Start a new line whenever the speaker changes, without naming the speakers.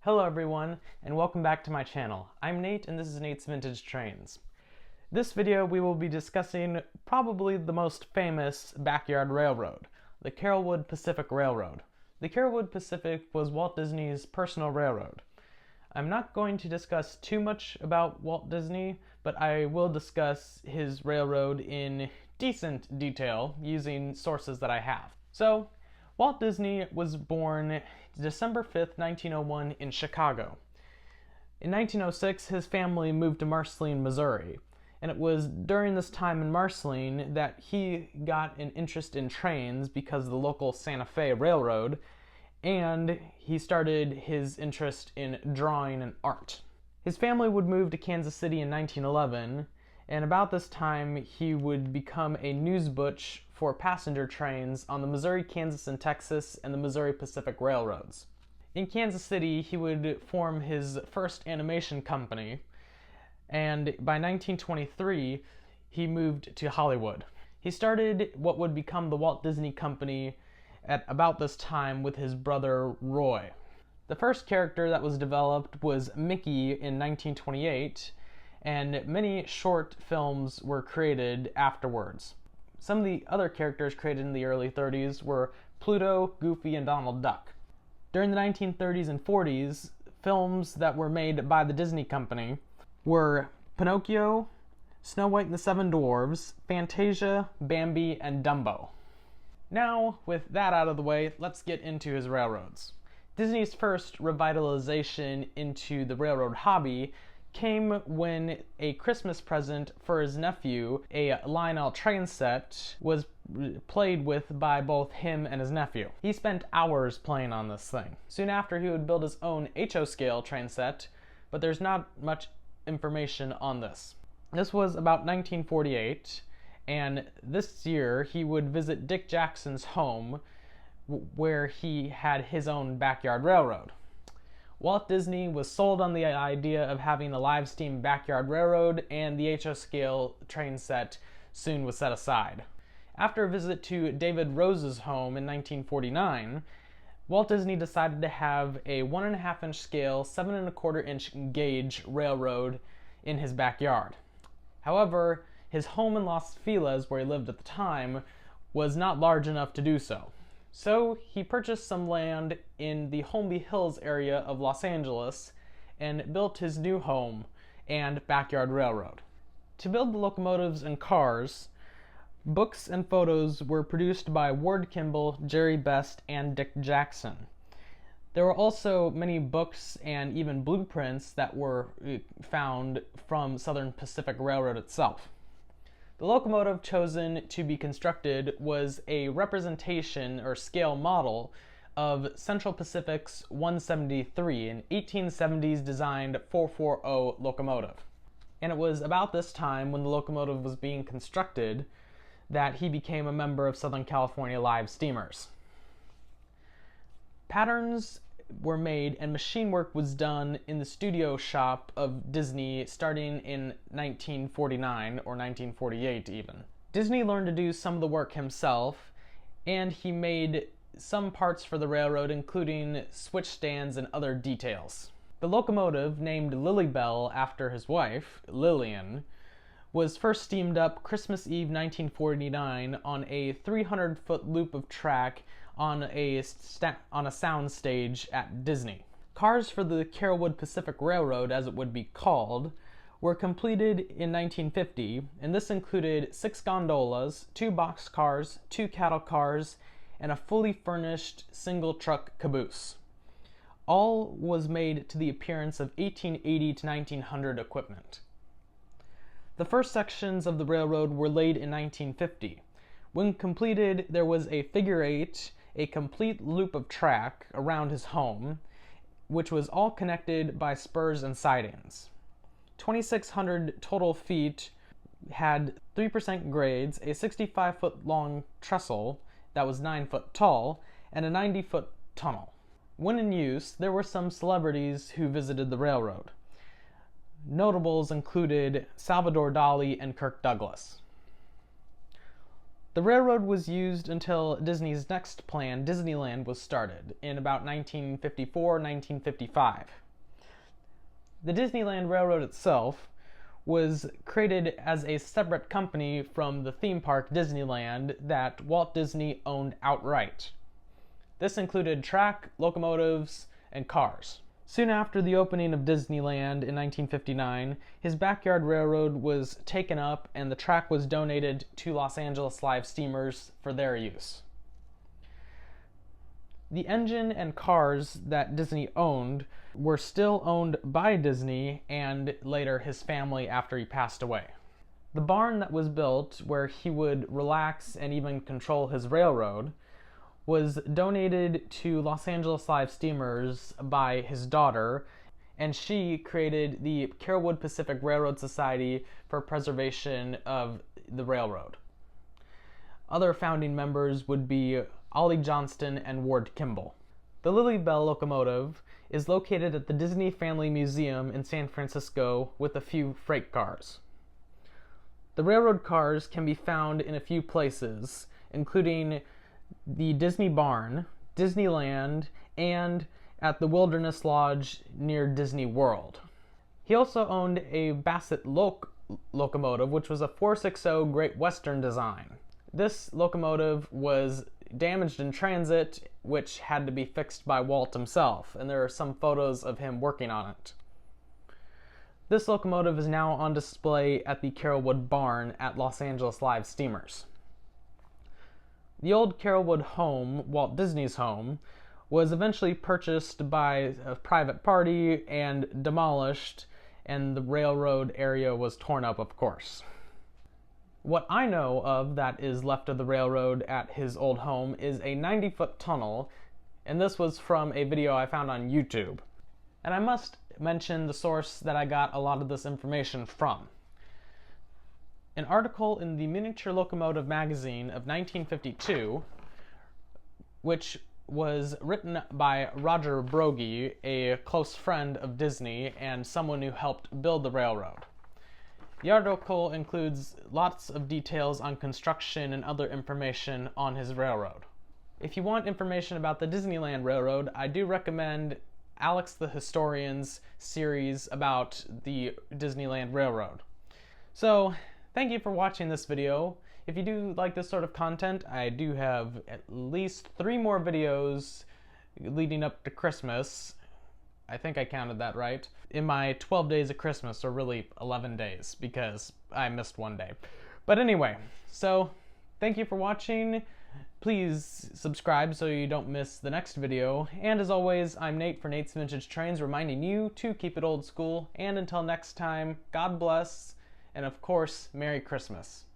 Hello everyone, and welcome back to my channel. I'm Nate, and this is Nate's Vintage Trains. This video we will be discussing probably the most famous backyard railroad, the Carolwood Pacific Railroad. The Carolwood Pacific was Walt Disney's personal railroad. I'm not going to discuss too much about Walt Disney, but I will discuss his railroad in decent detail using sources that I have. So, Walt Disney was born December 5th, 1901 in Chicago. In 1906, his family moved to Marceline, Missouri, and it was during this time in Marceline that he got an interest in trains because of the local Santa Fe Railroad, and he started his interest in drawing and art. His family would move to Kansas City in 1911, and about this time he would become a newsbutch for passenger trains on the Missouri, Kansas, and Texas and the Missouri Pacific Railroads. In Kansas City, he would form his first animation company, and by 1923, he moved to Hollywood. He started what would become the Walt Disney Company at about this time with his brother Roy. The first character that was developed was Mickey in 1928, and many short films were created afterwards. Some of the other characters created in the early 30s were Pluto, Goofy, and Donald Duck. During the 1930s and 40s, films that were made by the Disney Company were Pinocchio, Snow White and the Seven Dwarfs, Fantasia, Bambi, and Dumbo. Now, with that out of the way, let's get into his railroads. Disney's first revitalization into the railroad hobby came when a Christmas present for his nephew, a Lionel train set, was played with by both him and his nephew. He spent hours playing on this thing. Soon after, he would build his own HO scale train set, but there's not much information on this. This was about 1948, and this year he would visit Dick Jackson's home where he had his own backyard railroad. Walt Disney was sold on the idea of having a live steam backyard railroad, and the HO scale train set soon was set aside. After a visit to David Rose's home in 1949, Walt Disney decided to have a 1.5 inch scale, 7.25 inch gauge railroad in his backyard. However, his home in Los Feliz, where he lived at the time, was not large enough to do so. So he purchased some land in the Holmby Hills area of Los Angeles and built his new home and backyard railroad. To build the locomotives and cars, books and photos were produced by Ward Kimball, Jerry Best, and Dick Jackson. There were also many books and even blueprints that were found from Southern Pacific Railroad itself. The locomotive chosen to be constructed was a representation or scale model of Central Pacific's 173, an 1870s designed 440 locomotive. And it was about this time, when the locomotive was being constructed, that he became a member of Southern California Live Steamers. Patterns were made and machine work was done in the studio shop of Disney starting in 1949 or 1948 even. Disney learned to do some of the work himself, and he made some parts for the railroad, including switch stands and other details. The locomotive, named Lily Bell after his wife, Lillian, was first steamed up Christmas Eve 1949 on a 300-foot loop of track on a sound stage at Disney. Cars for the Carolwood Pacific Railroad, as it would be called, were completed in 1950, and this included 6 gondolas, 2 boxcars, 2 cattle cars, and a fully furnished single-truck caboose. All was made to the appearance of 1880 to 1900 equipment. The first sections of the railroad were laid in 1950. When completed, there was a figure 8, a complete loop of track around his home, which was all connected by spurs and sidings. 2,600 total feet had 3% grades, a 65-foot long trestle that was 9 foot tall, and a 90-foot tunnel. When in use, there were some celebrities who visited the railroad. Notables included Salvador Dali and Kirk Douglas. The railroad was used until Disney's next plan, Disneyland, was started in about 1954-1955. The Disneyland Railroad itself was created as a separate company from the theme park Disneyland that Walt Disney owned outright. This included track, locomotives, and cars. Soon after the opening of Disneyland in 1959, his backyard railroad was taken up and the track was donated to Los Angeles Live Steamers for their use. The engine and cars that Disney owned were still owned by Disney and later his family after he passed away. The barn that was built where he would relax and even control his railroad was donated to Los Angeles Live Steamers by his daughter, and she created the Carolwood Pacific Railroad Society for preservation of the railroad. Other founding members would be Ollie Johnston and Ward Kimball. The Lily Bell locomotive is located at the Disney Family Museum in San Francisco with a few freight cars. The railroad cars can be found in a few places, including the Disney Barn, Disneyland, and at the Wilderness Lodge near Disney World. He also owned a Bassett locomotive, which was a 460 Great Western design. This locomotive was damaged in transit, which had to be fixed by Walt himself, and there are some photos of him working on it. This locomotive is now on display at the Carolwood Barn at Los Angeles Live Steamers. The old Carolwood home, Walt Disney's home, was eventually purchased by a private party and demolished, and the railroad area was torn up, of course. What I know of that is left of the railroad at his old home is a 90-foot tunnel, and this was from a video I found on YouTube. And I must mention the source that I got a lot of this information from. An article in the Miniature Locomotive magazine of 1952, which was written by Roger Brogy, a close friend of Disney and someone who helped build the railroad. The article includes lots of details on construction and other information on his railroad. If you want information about the Disneyland Railroad, I do recommend Alex the Historian's series about the Disneyland Railroad. So, thank you for watching this video. If you do like this sort of content, I do have at least 3 more videos leading up to Christmas. I think I counted that right. In my 12 days of Christmas, or really 11 days, because I missed one day. But anyway, so thank you for watching. Please subscribe so you don't miss the next video. And as always, I'm Nate for Nate's Vintage Trains, reminding you to keep it old school. And until next time, God bless, and of course, Merry Christmas.